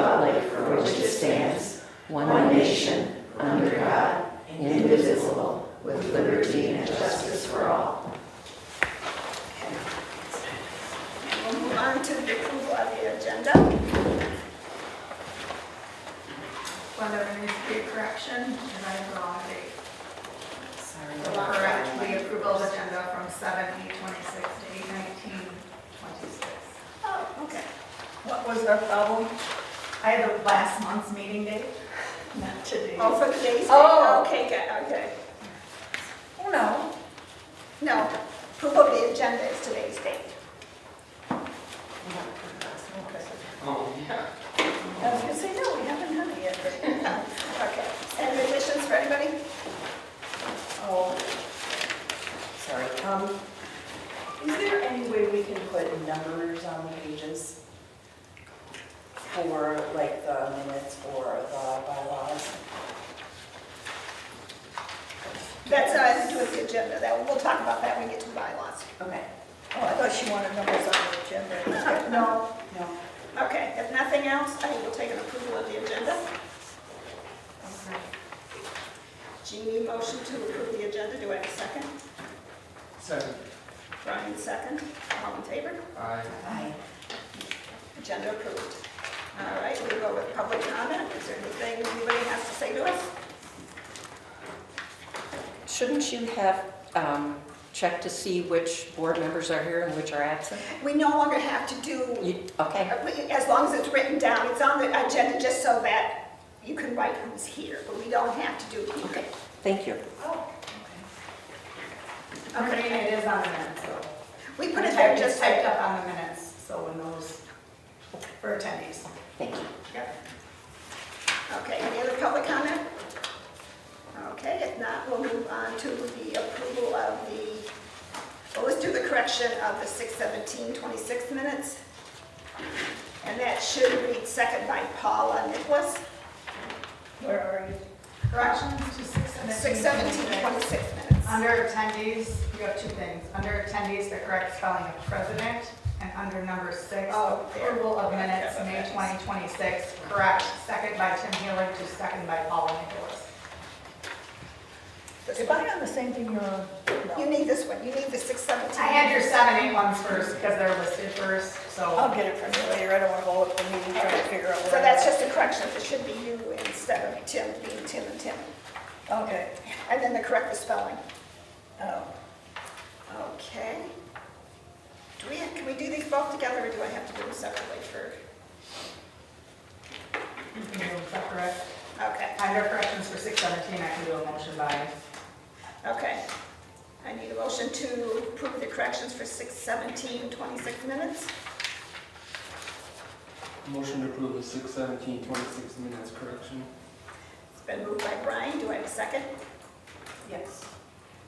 republic for which it stands, one nation, under God, indivisible, with liberty and justice for all. We'll move on to the approval of the agenda. Whether there needs to be a correction, and I have the wrong date. Correct, the approval of agenda from 7/8/26 to 8/19/26. Oh, okay. What was our problem? I had the last month's meeting date, not today. Oh, for today's? Oh. Okay, good, okay. Oh, no. No, approval of the agenda is today's date. Okay. Oh, yeah. I was gonna say, no, we haven't done it yet. Okay, any additions for anybody? Oh, sorry. Is there any way we can put numbers on the pages for like the minutes or the bylaws? That's nothing to do with the agenda, we'll talk about that when we get to the bylaws. Okay. Oh, I thought she wanted numbers on the agenda. No. No. Okay, if nothing else, I will take an approval of the agenda. Jeannie, motion to approve the agenda, do I have a second? Second. Brian, second. All in favor? Aye. Aye. Agenda approved. All right, we'll go with public comment. Is there anything anybody has to say to us? Shouldn't you have checked to see which board members are here and which are absent? We no longer have to do, Okay, as long as it's written down, it's on the agenda just so that you can write who's here, but we don't have to do it. okay, thank you. Oh, I mean, it is on the minutes, so. We put it there Just just typed so. up on the minutes, so when those, for attendees. Thank you. Yep. Okay, any other public comment? Okay, if not, we'll move on to the approval of well, let's do the correction of the 6/17/26 minutes. And that should read second by Paula Nicholas. Where are you? Corrections to 6/17/26 minutes. Under attendees, you have two things. Under attendees, the correct spelling of president, and under number 6, Oh, there. approval of minutes, Okay. May 2026, correct, second by Tim Healy to second by Paula Nicholas. Am I on the same thing you're on? You need this one, you need the 6/17. I had your 7, 8 ones first because they're listed first, so. Oh. Get it from you later, I don't want to hold up the meeting trying to figure out So where. that's just a correction, it should be you instead of Tim, being Tim and Tim. Okay, And then the correct spelling. oh, Okay. Can we do these both together, or do I have to do them separately for? You can do them separate. Okay, Under corrections for 617, I can do a motion by. okay. I need a motion to approve the corrections for 6/17/26 minutes. Motion to approve the 6/17/26 minutes correction. It's been moved by Brian, do I have a second? yes.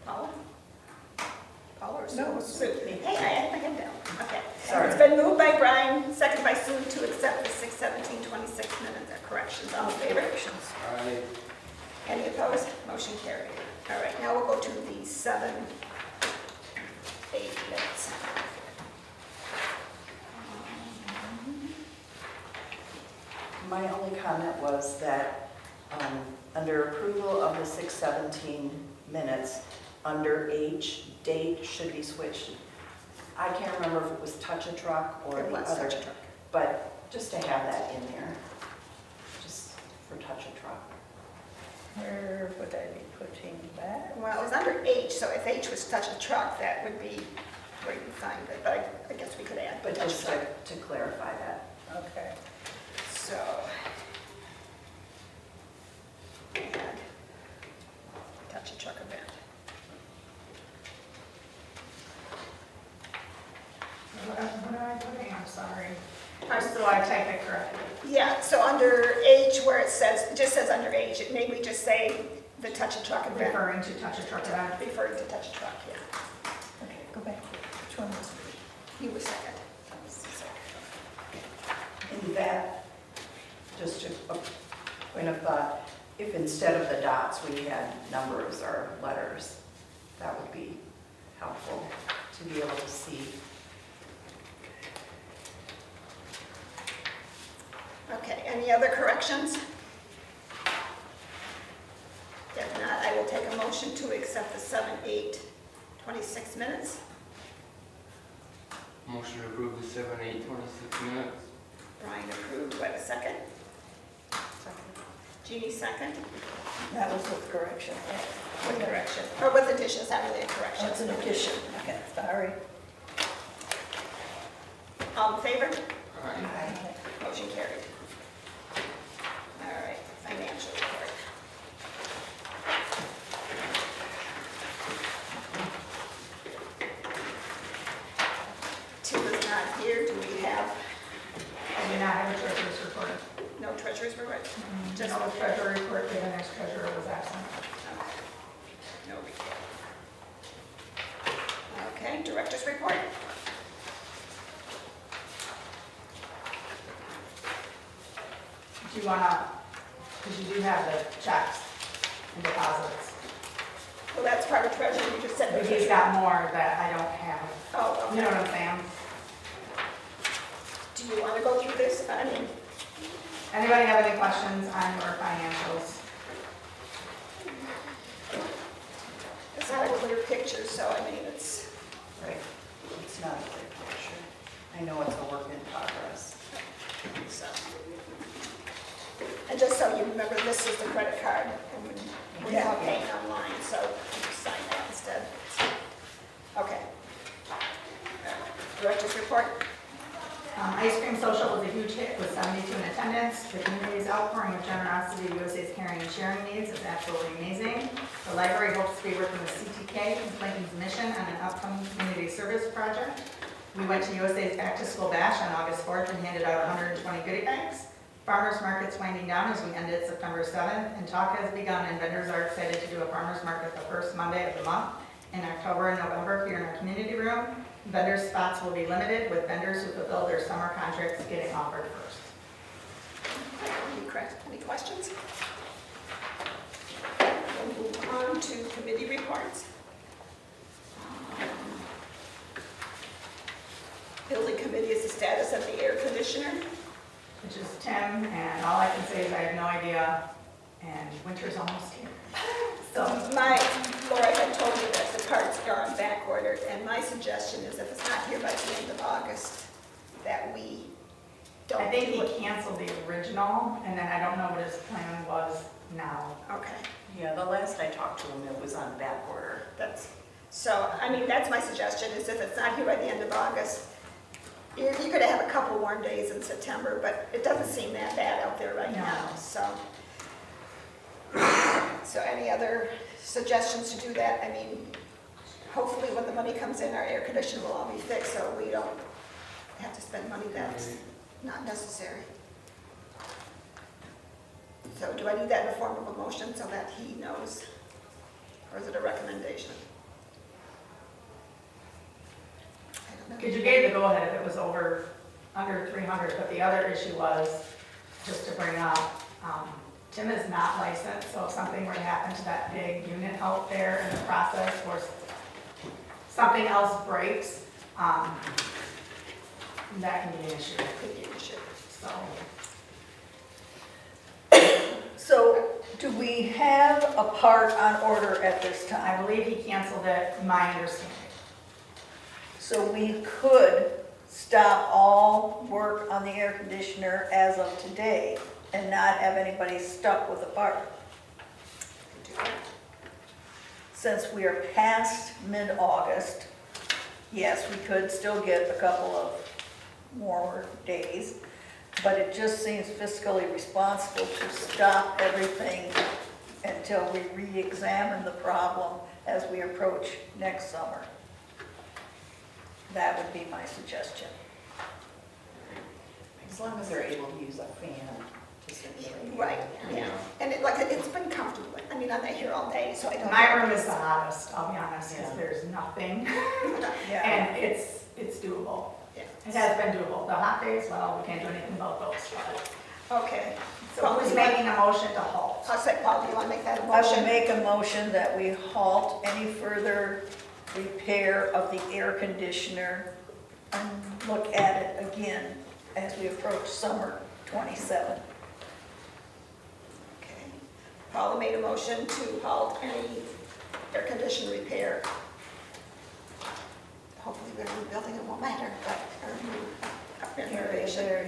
Paula? Paula or Sue? No, Sue. Hey, I had my head down. Okay. Sorry. It's been moved by Brian, second by Sue to accept the 6/17/26 minutes corrections. All in favor? Aye. Any opposed? Motion carried. All right, now we'll go to the 7/8 minutes. My only comment was that under approval of the 6/17 minutes, under H, date should be switched. I can't remember if it was touch a truck or It the was other. touch a truck. But just to have that in there, just for touch a truck. where would I be putting that? Well, it was under H, so if H was touch a truck, that would be where you find it, but I guess we could add. But touch just truck. to clarify that. Okay, So. Add touch a truck event. What am I putting? I'm sorry. So I typed it correctly. Yeah, so under H, where it says, it just says under H, it maybe just say the touch a truck event. Referring to touch a truck event. Referring to touch a truck, yeah. okay, go back. Which one was it? You were second. In that, just a point of thought, if instead of the dots we had numbers or letters, that would be helpful to be able to see. Okay, any Any other corrections? If not, I will take a motion to accept the 7/8/26 minutes. Motion to approve the 7/8/26 minutes. Brian approved, do I have a second? Jeannie second, That was with correction. with correction, or with additions, not really a correction. That's an addition. Okay, sorry. All in favor? Aye. Motion carried. All right, financial report. Tim is not here, do we have I do not have a treasurer's report. no treasurer's report? Just No treasurer report, given next treasurer was absent. no report. Okay, director's report? Do you wanna, because you do have the checks and deposits. Well, that's part of treasurer, you just said. But he's got more that I don't have. Oh, You know okay. what I'm saying? Do you want to go through this? I mean, Anybody have any questions on your financials? it's not a clear picture, so I mean, it's, Right. It's not a clear picture. I know it's a work in progress. so. And just so you remember, this is the credit card, and we're now paying online, so you just sign that instead. Okay. Director's report? Ice cream social was a huge hit with 72 in attendance. The community's outpouring of generosity to USA's caring and sharing needs is absolutely amazing. The library hopes to be working with CTK and Clayton's mission on an upcoming community service project. We went to USA's Back to School Bash on August 4th and handed out 120 goodie bags. Farmers market's winding down as we ended September 7th, and talk has begun, and vendors are excited to do a farmers market the first Monday of the month in October and November here in our community room. Vendor spots will be limited, with vendors who fulfill their summer contracts getting offered first. Any questions? We'll move on to committee reports. Building committee is the status of the air conditioner. Which is Tim, and all I can say is I have no idea, and winter's almost here. So, Laura had told me that the parts are on back order, and my suggestion is if it's not here by the end of August, that we don't I think do it. he canceled the original, and then I don't know what his plan was now. Okay, Yeah, the last I talked to him, it was on back order. that's my suggestion, is if it's not here by the end of August, you're gonna have a couple warm days in September, but it doesn't seem that bad out there right No. now, so. So any other suggestions to do that? I mean, hopefully when the money comes in, our air conditioner will all be fixed, so we don't have to spend money that's not necessary. So do I need that in the form of a motion so that he knows? Or is it a recommendation? I don't know. Because you gave the go-ahead if it was under 300, but the other issue was, just to bring up, Tim is not licensed, so if something were to happen to that big unit out there in the process, or something else breaks, that can be an issue, Could be an issue. so. So do we have a part on order at this I time? believe he canceled it, my understanding. So we could stop all work on the air conditioner as of today and not have anybody stuck with a part. Could do that. Since we are past mid-August, yes, we could still get a couple of more days, but it just seems fiscally responsible to stop everything until we re-examine the problem as we approach next summer. That would be my suggestion. As long as they're able to use a fan to circulate. Right, yeah. And it's been comfortable. I mean, I'm not here all day, so I don't. My room is the hottest, I'll be honest, because Yeah. there's nothing, Yeah. and it's doable. Yeah. It has been doable. The hot days, well, we can't do anything about those, but. Okay. So who's making a motion to halt? I'll say, Paul, do you want to make that a I will motion? make a motion that we halt any further repair of the air conditioner and look at it again as we approach summer 27. Paula made a motion to halt any air condition repair. Hopefully we're in the building, it won't matter, but, or new renovation. There,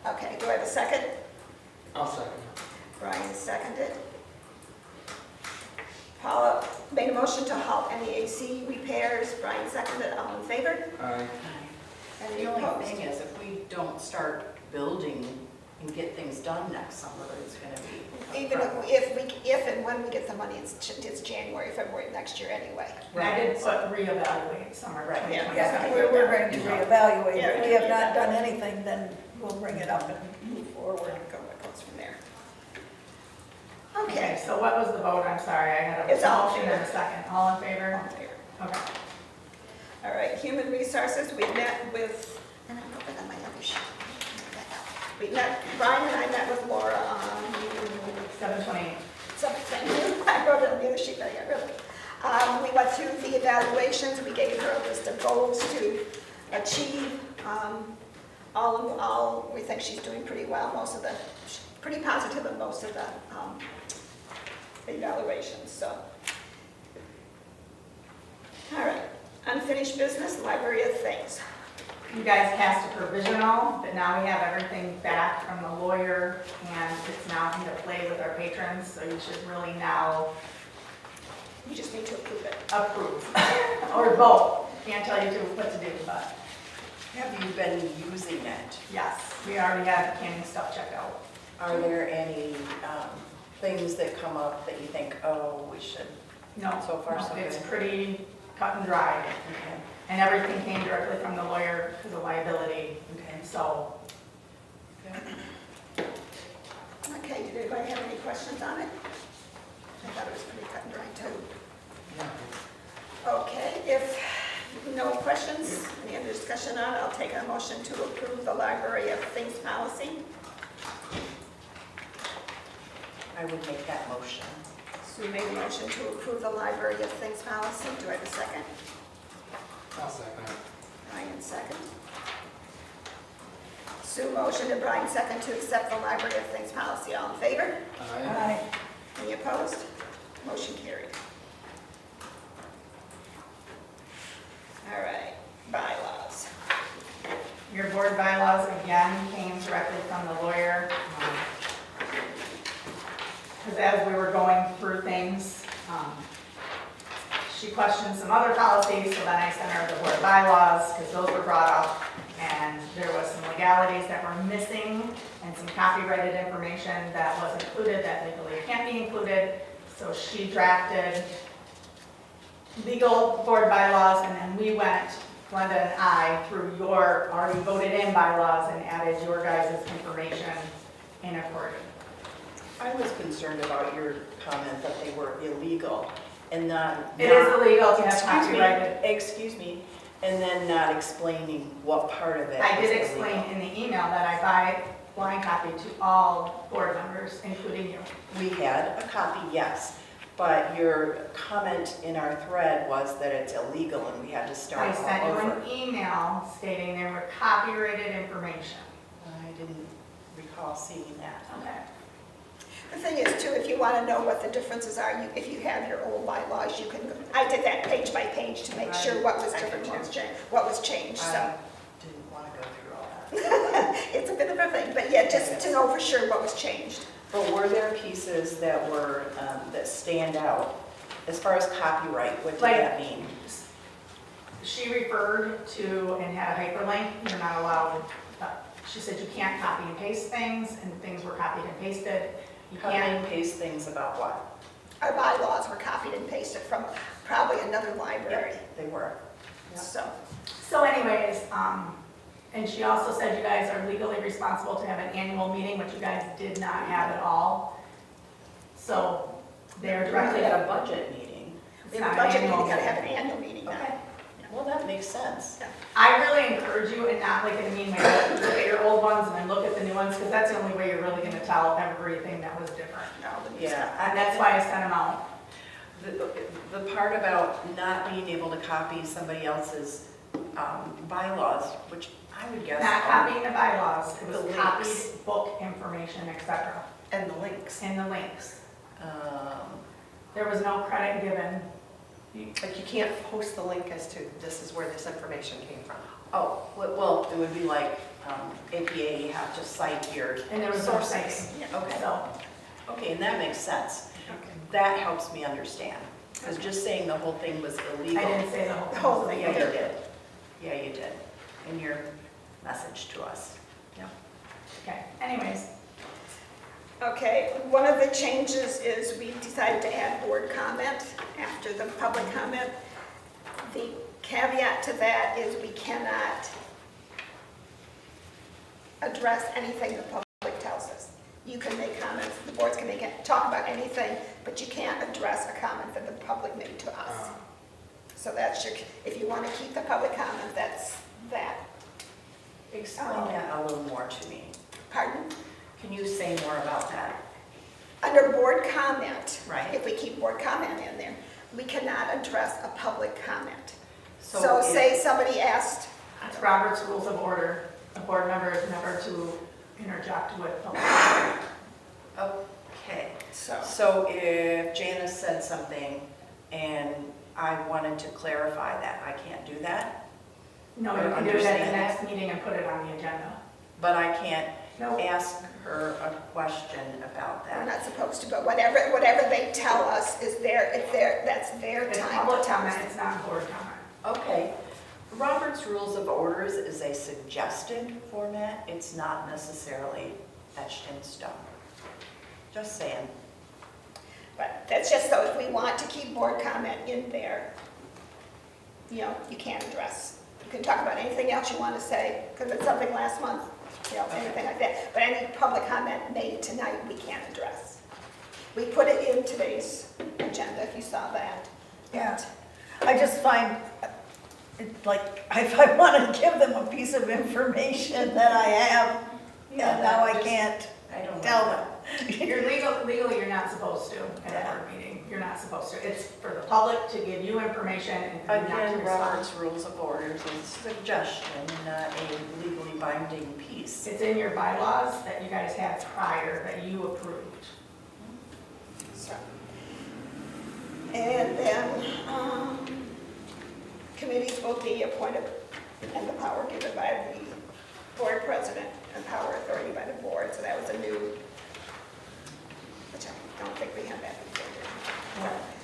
yeah. Okay, do I have a second? I'll second. Brian seconded. Paula made a motion to halt any AC repairs. Brian seconded. All in favor? Aye. Any The only opposed? thing is, if we don't start building and get things done next summer, it's gonna be a Even problem. if and when we get the money, it's January, February next year anyway. And I did put reevaluate summer Right, yeah. 2020. Yeah. We're going to reevaluate. Yeah, If we have not done anything, then we'll bring it up and move forward. Go what goes from there. Okay, Okay. so what was the vote? I'm sorry, I had a It's all in motion and a favor. second. All in favor? All in favor? Okay. All right, human resources, we met with, and I'm looking at my other sheet. We met, Brian and I met with Laura on 7:28. something. I wrote it on the other sheet, but I got rid of it. We went through the evaluations, we gave her a list of goals to achieve. All in all, we think she's doing pretty well, pretty positive in most of the evaluations, so. All right, unfinished business, library of things. You guys passed a provisional, but now we have everything back from the lawyer, and it's now into play with our patrons, so you should really now We just need to approve it. approve, or vote. Can't tell you what to do, but Have you been using it? yes, we already have the canning stuff checked out. Are there any things that come up that you think, oh, we should? No, So far, so it's good. pretty cut and dry, Okay. and everything came directly from the lawyer because of liability, Okay. so. Okay, did anybody have any questions on it? I thought it was pretty cut and dry too. Okay, if no questions, any other discussion on it, I'll take a motion to approve the library of things policy. I would make that motion. Sue made a motion to approve the library of things policy. Do I have a second? I'll second. Brian second. Sue motion and Brian second to accept the library of things policy. All in favor? Aye. Any opposed? Motion carried. All right, bylaws. Your board bylaws, again, came directly from the lawyer. Because as we were going through things, she questioned some other policies, so then I sent her the board bylaws, because those were brought up, and there was some legalities that were missing, and some copyrighted information that was included that legally can't be included, so she drafted legal board bylaws, and then we went, Glenda and I, through your already voted in bylaws and added your guys' information in accordance. I was concerned about your comment that they were illegal and not. It is illegal to have Excuse me, copyrighted. excuse me, and then not explaining what part of it I was did explain illegal. in the email that I buy blind copy to all board members, including you. We had a copy, yes, but your comment in our thread was that it's illegal and we had to I start all sent you over. an email stating there were copyrighted information. I didn't recall seeing that. Okay. The thing is too, if you want to know what the differences are, if you have your old bylaws, you can, I did that page by page to make sure what was different, what was changed, so. I didn't want to go through all that. It's a bit of a thing, but yeah, just to know for sure what was changed. But were there pieces that were, that stand out? As far as copyright, what did Like- that mean? She referred to and had a hyperlink, you're not allowed, she said you can't copy and paste things, and things were copied and pasted. You Copy can't, and paste things about what? Our bylaws were copied and pasted from probably another library, They were. Yeah. so. anyways, and she also said you guys are legally responsible to have an annual meeting, which you guys did not have at all. So they're directly We had a budget meeting. We It's have a not budget meeting, annual. gotta have an annual meeting now. Okay. Well, that makes sense. I really encourage you, and not like in a mean way, but look at your old ones and then look at the new ones, because that's the only way you're really gonna tell everything that was different. No, the new Yeah. stuff. And that's why I sent them out. The part about not being able to copy somebody else's bylaws, which I would guess. Not copying the bylaws, it was The copied links. book information, etc. And the links. And the links. There was no credit given. Like you can't post the link as to this is where this information came from. Oh, well, it would be like APA, you have to cite your And there was no sources. citing. Okay, So, okay, and that makes sense. Okay. That helps me understand, because just saying the whole thing was illegal. I didn't say the whole The thing. whole was thing, Yeah, you illegal. did. Yeah, you did, in your message to us. Okay, anyways, Okay, one of the changes is we decided to add board comment after the public comment. The caveat to that is we cannot address anything the public tells us. You can make comments, the boards can talk about anything, but you can't address a comment that the public made to us. So that's your, if you want to keep the public comment, that's that. Explain that a little more to me. Pardon? Can you say more about that? Under board comment, Right. if we keep board comment in there, we cannot address a public comment. So if- say somebody asked, it's Robert's Rules of Order. A board member is never to interject with public comment. Okay, so, so if Janice said something and I wanted to clarify that, I can't do that? No, you Or can do it at the understand next meeting and put it on the agenda. But I can't No, ask her a question about we're that. not supposed to, but whatever they tell us is that's their it's time public to tell comment, us. it's not board comment. Okay, Robert's Rules of Orders is a suggested format. It's not necessarily etched in stone. Just saying. But that's just so if we want to keep board comment in there, you can't address. You can talk about anything else you want to say, because it's something last month, anything like that. But any public comment made tonight, we can't address. We put it in today's agenda, if you saw that. Yeah. I just find, it like, if I want to give them a piece of information that I have, and now I can't I don't know. tell them. You're legally, you're not supposed to at a board meeting. You're not supposed to. It's for the public to give you information and for you not to Again, respond. Robert's Rules of Orders is a suggestion, not a legally binding piece. It's in your bylaws that you guys had prior that you approved. So. And then, committees will be appointed and the power given by the board president and power authority by the board. So that was a new, which I don't think we had that before.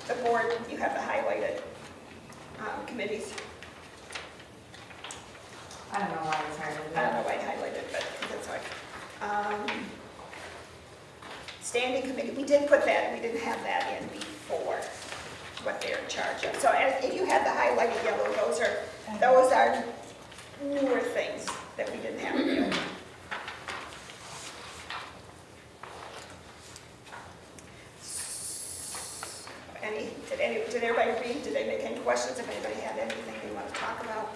The board, you have the highlighted committees. I don't know why it's highlighted. I don't know why I highlighted, but that's like, standing committee, we did put that, we didn't have that in before, what they're in charge of. So if you had the highlighted yellow, those are newer things that we didn't have in. Did everybody read? Did they make any questions? If anybody had anything they want to talk about,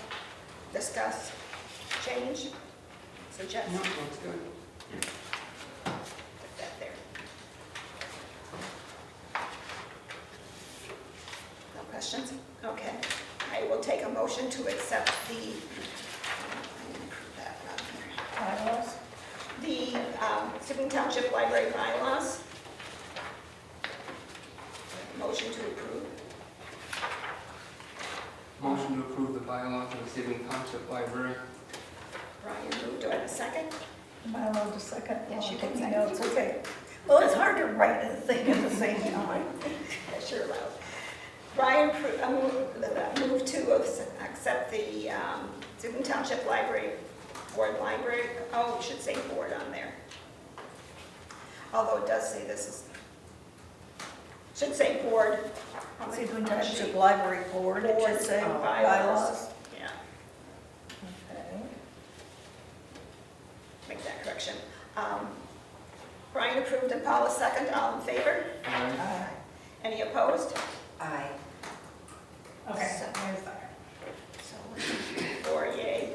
discuss, change, suggest? No, looks good. Put that there. No questions? Okay. I will take a motion to accept the, I didn't prove that on here. Bylaws? The Sebewaing Township Library bylaws. Motion to approve. Motion to approve the bylaws of the Sebewaing Township Library. Brian moved. Do I have a second? Am I allowed to second? Yes, you Oh, can taking second. notes, okay. Well, it's hard to write and think at the same time. Yeah, sure allowed. Brian moved to accept the Sebewaing Township Library Board Library. Oh, it should say board on there. Although it does say this is, should say board. on the Sebewaing front Township sheet. Library Board, it Board, should say bylaws. bylaws. Yeah, Okay. make that correction. Brian approved and Paula second. All in favor? Aye. Any opposed? Aye. Okay, So- where's that? So 4 yay,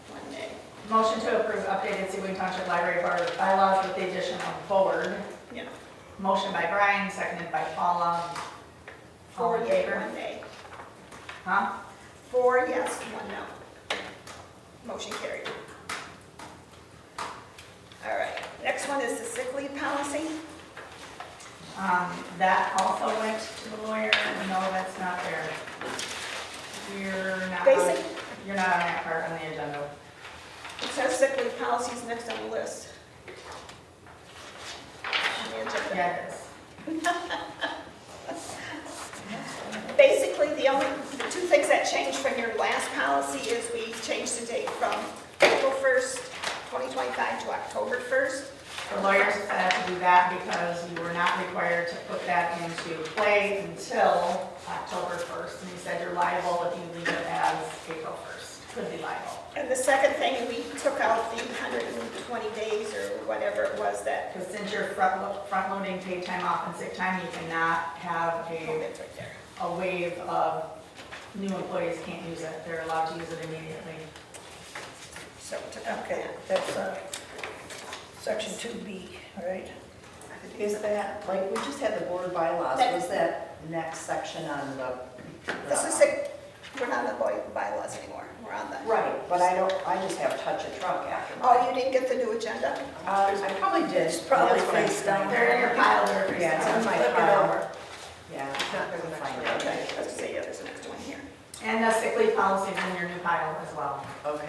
1 nay. Motion to approve updated Sebewaing Township Library Board bylaws with the addition of board. Yeah, Motion by Brian, seconded by Paula. All 4 in yay, favor? 1 nay. Huh? 4 yes, 1 no. Motion carried. All right, next one is the sick leave policy. That also went to the lawyer, no, that's not there. Basic. You're not on that part on the agenda. It says sick leave policies next on the list. On the agenda. Yeah, it is. Basically, the two things that changed from your last policy is we changed the date from April 1st, 2025 to October 1st. The lawyers said to do that because you were not required to put that into play until October 1st. And he said you're liable if you leave it as April 1st, could be liable. And the second thing, we took out the 120 days or whatever it was that, Because since you're front-loading paid time off and sick time, you cannot have oh, that's right there. a wave of new employees can't use it. They're allowed to use it immediately. So we took out Okay, that. that's section 2B, right? Is that, like, we just had the board bylaws, was that next section on the? This is sick, we're not on the bylaws anymore, we're on the. Right, but I just have touch a truck after. Oh, you didn't get the new agenda? I probably did. It's probably That's what I'm face down. trying to- They're in your pile there. Yeah, it's on my Flip it pile. over. Yeah, It's not there the next one. Okay, let's see, yeah, there's an extra one here. And the sick leave policy is in your new pile as well. okay.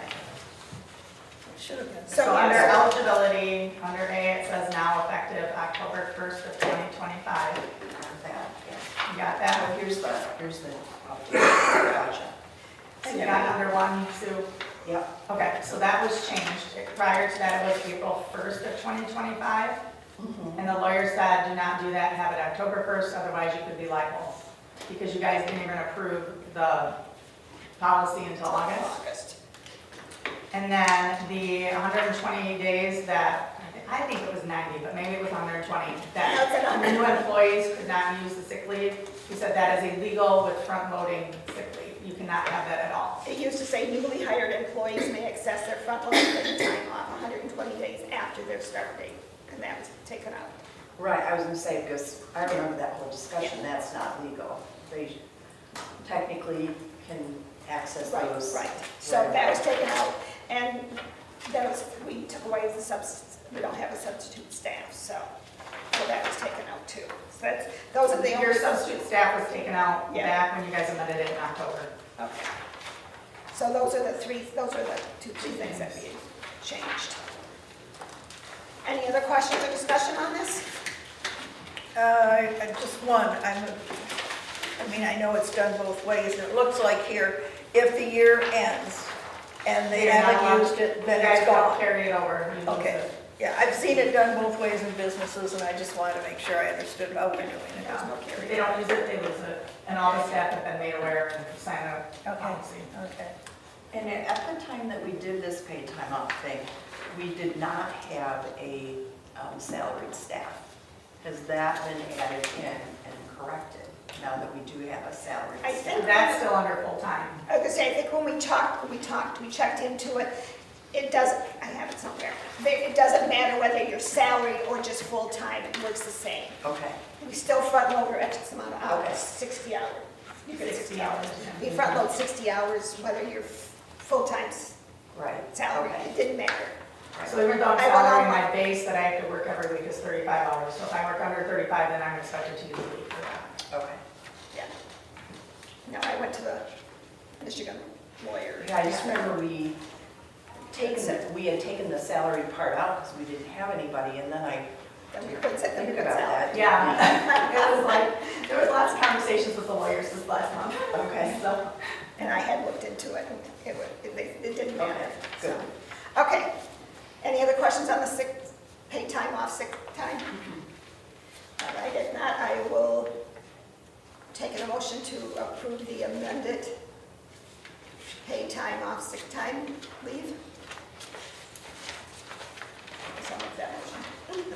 Should have been. So So under yes. eligibility, under A, it says now effective October 1st of 2025. Got that, yeah. You got Oh, that? here's the update. Gotcha. So you got under one, Sue? Yep. Okay, so that was changed. Prior to that, it was April 1st of 2025. Mhm. And the lawyer said, do not do that, have it October 1st, otherwise you could be liable. Because you guys didn't even approve the policy until August. And then the 120 days that, I think it was 90, but maybe it was 120, That's it, that new employees could not use the sick leave. He said that is illegal with front-loading sick leave. You cannot have that at all. It used to say newly hired employees may access their front-loading time off 120 days after their start date, and that was taken out. Right, I was gonna say, because I remember that whole discussion, that's not legal. They technically can access those. Right, so that was taken out, and that was, we took away the we don't have a substitute staff, so that was taken out too. So that's, those are the Your only. substitute staff was taken out Yeah. back when you guys amended it in October. Okay. So those are the two, three things that we changed. Any other questions or discussion on this? Just one, I mean, I know it's done both ways, and it looks like here, if the year ends and they You're not allowed haven't used it, You then guys it's don't gone. carry it over. You lose Okay. it. Yeah, I've seen it done both ways in businesses, and I just wanted to make sure I understood how we're doing it. Yeah. If they don't use it, they lose it. And all the staff have been made aware and signed a Okay, policy. okay. And at the time that we did this paid time off thing, we did not have a salaried staff. Has that been added in and corrected now that we do have a salaried I staff? think That's still under full-time. I was gonna say, I think when we checked into it, it doesn't, I have it somewhere. It doesn't matter whether you're salaried or just full-time, it works the same. Okay, We still front load our X amount of hours, Okay. 60 hours. You get 60 hours. yeah. We front load 60 hours, whether you're full-time right. salary, Okay. it didn't matter. So even though I'm I went salary, on- my base that I have to work every week is 35 hours. So if I work under 35, then I'm expected to use a week for that. Okay. Yeah. No, I went to the Michigan lawyer. Yeah, I just remember we had taken the salary part out because we didn't have anybody, and then I Then we put that, then we think put about salary. that. Yeah. It was like, there was lots of conversations with the lawyers this last month. Okay. So, And I had looked into it, and it didn't matter. Okay, So, good. okay. Any other questions on the paid time off, sick time? All right, if not, I will take a motion to approve the amended paid time off, sick time leave. So I'll make that motion.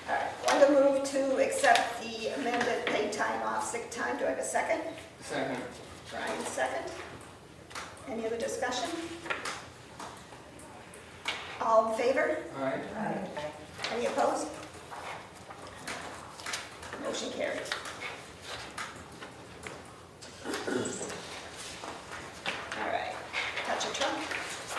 All right, want to move to accept the amended paid time off, sick time. Do I have a second? Second. Brian, second. Any other discussion? All in favor? Aye. Any opposed? Motion carries. All right, touch a truck.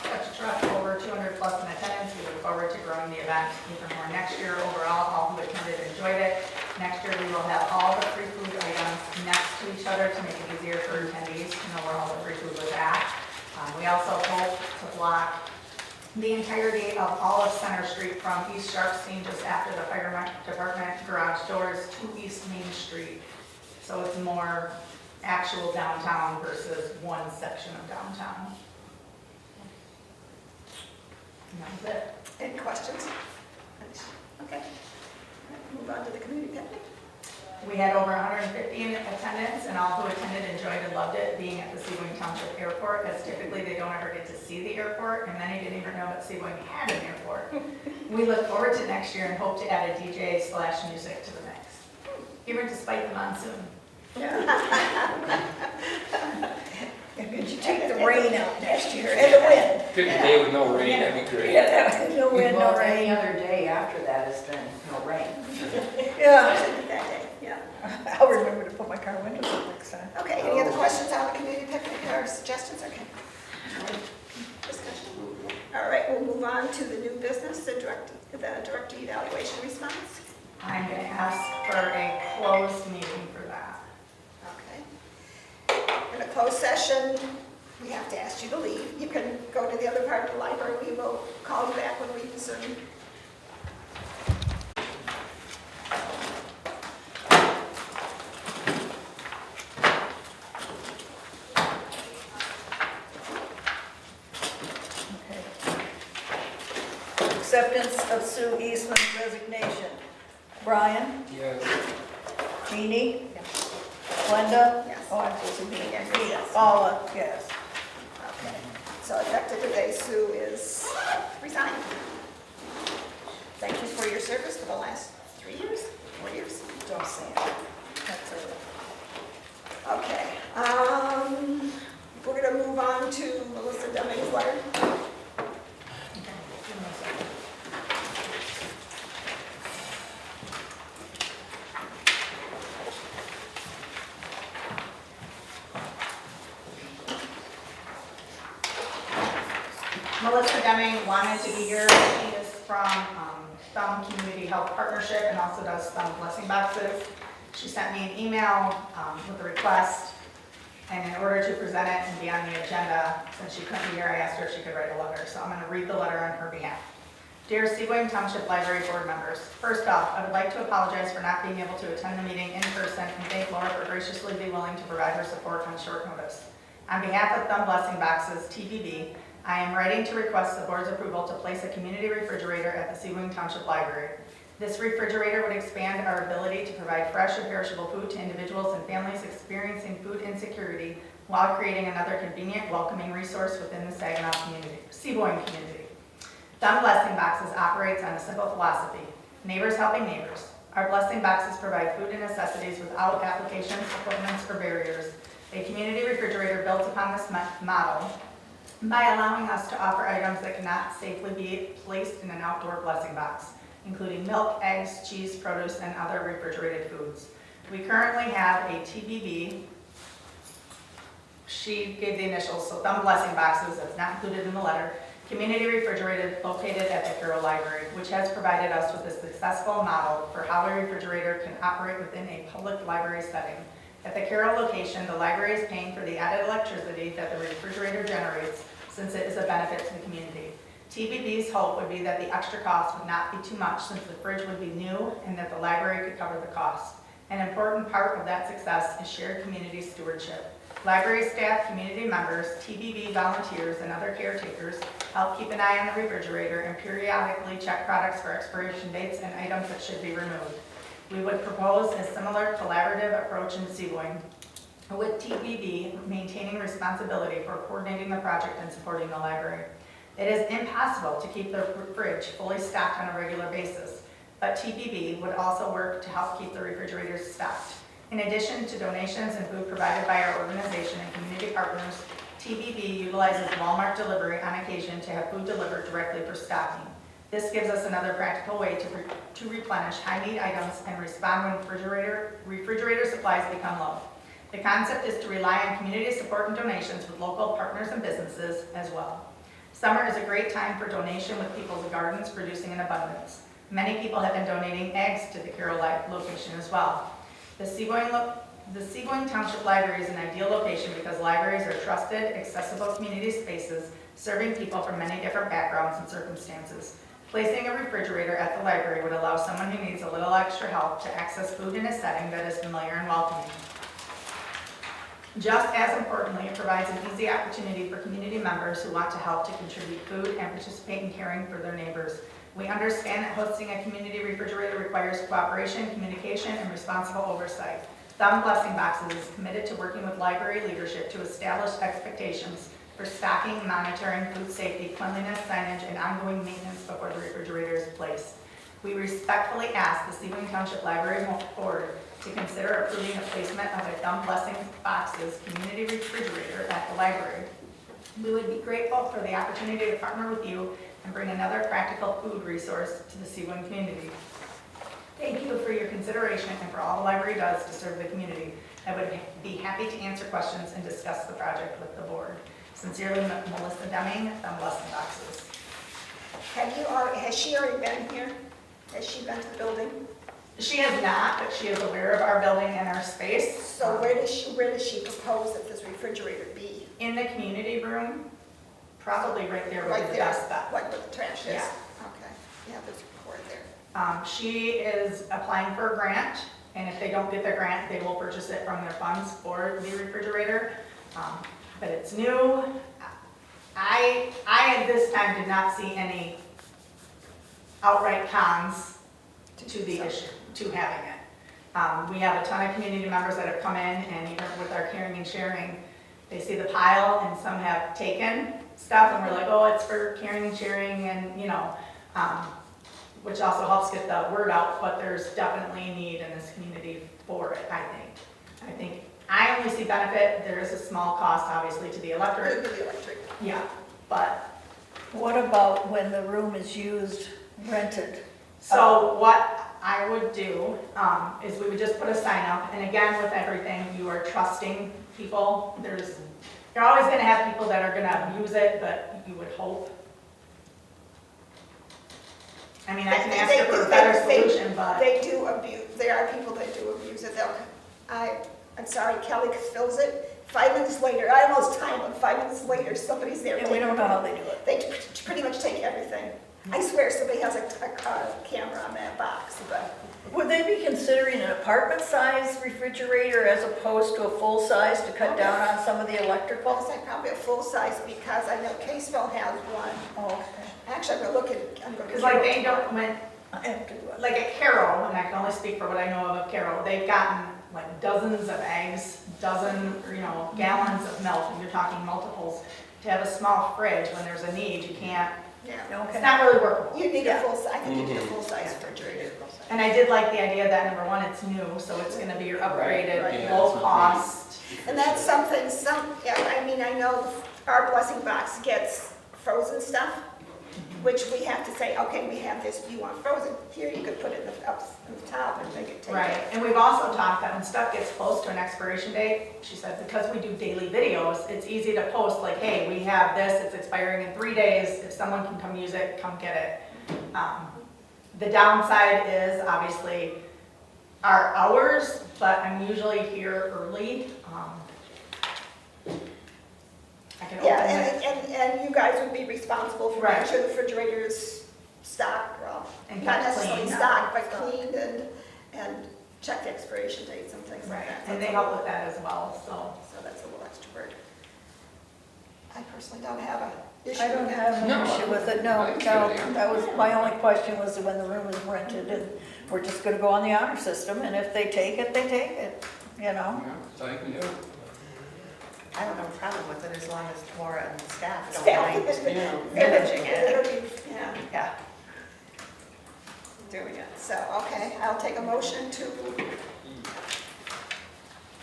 touch a truck over 200 plus in attendance, we would forward to growing the event even more next year. Overall, all who attended enjoyed it. Next year, we will have all the free food items next to each other to make it easier for attendees to know where all the free food was at. We also hope to block the entirety of all of Center Street from East Sharpstein just after the fire department garage doors to East Main Street. So it's more actual downtown versus one section of downtown. And that was it. Any questions? Okay. Move on to the community picnic. We had over 150 in attendance, and all who attended enjoyed and loved it being at the Sebewaing Township Airport, as typically they don't ever get to see the airport, and many didn't even know that Sebewaing had an airport. We look forward to next year and hope to add a DJ/music to the mix, even despite the monsoon. Could you take the rain out next year? And the wind. Pick a day with no rain, that'd be great. No wind, no Well, any rain. other day after that has been no rain. Yeah, That day, yeah. I'll remember to put my car windows up next time. Okay, any other questions on the community picnic or suggestions? Okay. Discussion. All right, we'll move on to the new business, the director evaluation response. I'm going to ask for a closed meeting for that. Okay. In a closed session, we have to ask you to leave. You can go to the other part of the library. We will call you back when we resume. Acceptance of Sue Eastman's resignation. Brian? Yes. Jeannie? Glenda? Yes. Oh, I'm supposed to be Yes. Rita. Paula, yes. Okay. So effective today, Sue is resigned. Thank you for your service for the last 3 years, 4 years. Don't say it. That's it. Okay. We're going to move on to Melissa Deming's letter. Melissa Deming wanted to be here. She is from Thumb Community Health Partnership and also does Thumb Blessing Boxes. She sent me an email with a request, and in order to present it and be on the agenda, since she couldn't be here, I asked her if she could write a letter. So I'm going to read the letter on her behalf. Dear Sebewaing Township Library Board members, first off, I would like to apologize for not being able to attend the meeting in person and thank Laura for graciously being willing to provide her support on short notice. On behalf of Thumb Blessing Boxes, TBB, I am writing to request the board's approval to place a community refrigerator at the Sebewaing Township Library. This refrigerator would expand our ability to provide fresh and perishable food to individuals and families experiencing food insecurity while creating another convenient, welcoming resource within the Saginaw community, Sebewaing community. Thumb Blessing Boxes operates on a simple philosophy: neighbors helping neighbors. Our blessing boxes provide food and necessities without applications, equipments, or barriers. A community refrigerator built upon this model by allowing us to offer items that cannot safely be placed in an outdoor blessing box, including milk, eggs, cheese, produce, and other refrigerated foods. We currently have a TBB, she gave the initials, so Thumb Blessing Boxes, that's not included in the letter, community refrigerator located at the Carroll Library, which has provided us with a successful model for how a refrigerator can operate within a public library setting. At the Carroll location, the library is paying for the added electricity that the refrigerator generates, since it is a benefit to the community. TBB's hope would be that the extra cost would not be too much, since the fridge would be new and that the library could cover the cost. An important part of that success is shared community stewardship. Library staff, community members, TBB volunteers, and other caretakers help keep an eye on the refrigerator and periodically check products for expiration dates and items that should be removed. We would propose a similar collaborative approach in Sebewaing, with TBB maintaining responsibility for coordinating the project and supporting the library. It is impossible to keep the fridge fully stocked on a regular basis, but TBB would also work to help keep the refrigerators stocked. In addition to donations and food provided by our organization and community partners, TBB utilizes Walmart delivery on occasion to have food delivered directly for stocking. This gives us another practical way to replenish high-need items and respond when refrigerator supplies become low. The concept is to rely on community support and donations with local partners and businesses as well. Summer is a great time for donation with people's gardens producing in abundance. Many people have been donating eggs to the Carroll location as well. The Sebewaing Township Library is an ideal location because libraries are trusted, accessible community spaces serving people from many different backgrounds and circumstances. Placing a refrigerator at the library would allow someone who needs a little extra help to access food in a setting that is familiar and welcoming. Just as importantly, it provides an easy opportunity for community members who want to help to contribute food and participate in caring for their neighbors. We understand that hosting a community refrigerator requires cooperation, communication, and responsible oversight. Thumb Blessing Boxes is committed to working with library leadership to establish expectations for stocking, monitoring, food safety, cleanliness, signage, and ongoing maintenance before the refrigerator is placed. We respectfully ask the Sebewaing Township Library Board to consider approving the placement of a Thumb Blessing Boxes community refrigerator at the library. We would be grateful for the opportunity to partner with you and bring another practical food resource to the Sebewaing community. Thank you for your consideration and for all the library does to serve the community. I would be happy to answer questions and discuss the project with the board. Sincerely, Melissa Deming, Thumb Blessing Boxes. Has she already been here? Has she been to the building? She is not, but she is aware of our building and our space. So where does she propose that this refrigerator be? In the community room, probably right there Right with the there, best stuff. like where the trash is? Yeah. Okay, yeah, there's a cord there. She is applying for a grant, and if they don't get their grant, they will purchase it from their funds for the refrigerator. But it's new. I at this time did not see any outright cons to the issue, to having it. We have a ton of community members that have come in, and even with our caring and sharing, they see the pile, and some have taken stuff, and we're like, oh, it's for caring and sharing, and which also helps get the word out, but there's definitely a need in this community for it, I think. I only see benefit. There is a small cost, obviously, to the electric. Could be the electric. Yeah, but, What about when the room is used, rented? so what I would do is we would just put a sign up, and again, with everything, you are trusting people. You're always gonna have people that are gonna use it, but you would hope. I mean, I can ask her for a better solution, but. They do abuse, there are people that do abuse it. I'm sorry, Kelly fills it. 5 minutes later, I almost timed them, 5 minutes later, somebody's there. And we don't know how they do it. They pretty much take everything. I swear somebody has a camera on that box, but Would they be considering an apartment-sized refrigerator as opposed to a full-size to cut down on some of the I'll electrical? say probably a full size because I know Caseville has one. Oh, okay. Actually, I'm gonna look at, Because like they don't, I have to do it. like at Carroll, and I can only speak for what I know of Carroll, they've gotten like dozens of eggs, gallons of milk, and you're talking multiples. To have a small fridge when there's a need, you can't, Yeah. it's Okay. not really workable. You need a full, I think you need a full size refrigerator. And I did like the idea that number one, it's new, so it's gonna be your upgraded, Right. Yeah, low that's cost. And that's something, I know our blessing box gets frozen stuff, which we have to say, okay, we have this, do you want frozen? Here, you could put it up on the top and make it take Right, it. and we've also talked that when stuff gets close to an expiration date, she said, because we do daily videos, it's easy to post like, hey, we have this, it's expiring in 3 days, if someone can come use it, come get it. The downside is obviously our hours, but I'm usually here early. I can open it. Yeah, and you guys would be responsible for Right. making sure the refrigerator is stocked, well, And not kept necessarily clean. stocked, but cleaned and check the expiration dates and things like Right, that. and they help with that as well, so. So that's a little extra work. I personally don't have a issue I with don't that. have an No, issue with it, I no, think no. it's a good idea. That was, my only question was when the room is rented, and we're just gonna go on the honor system, and if they take it, they take it, you know? Yeah, so I can do it. I don't have a problem with it as long as Tamora and staff don't Staff. mind Yeah. managing it. It'll be, yeah, Yeah. doing it. So, okay, I'll take a motion to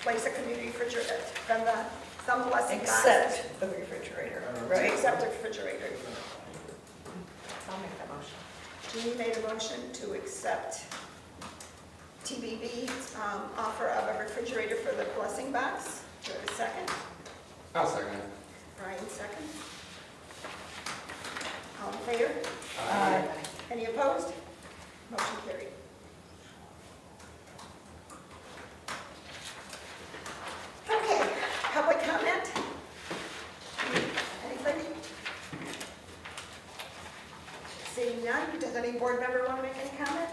place a community refrigerator from the, some blessing boxes. Except the refrigerator, To right? accept the refrigerator. I'll make that motion. Jeannie made a motion to accept TBB's offer of a refrigerator for the blessing box. Do I have a second? I'll second it. Brian, second. All in favor? Aye. Any opposed? Motion carried. Okay, public comment? Anybody? Seeing none, does any board member want to make any comment?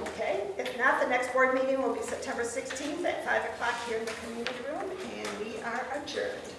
Okay, if not, the next board meeting will be September 16th at 5 o'clock here in the community room, and we are adjourned.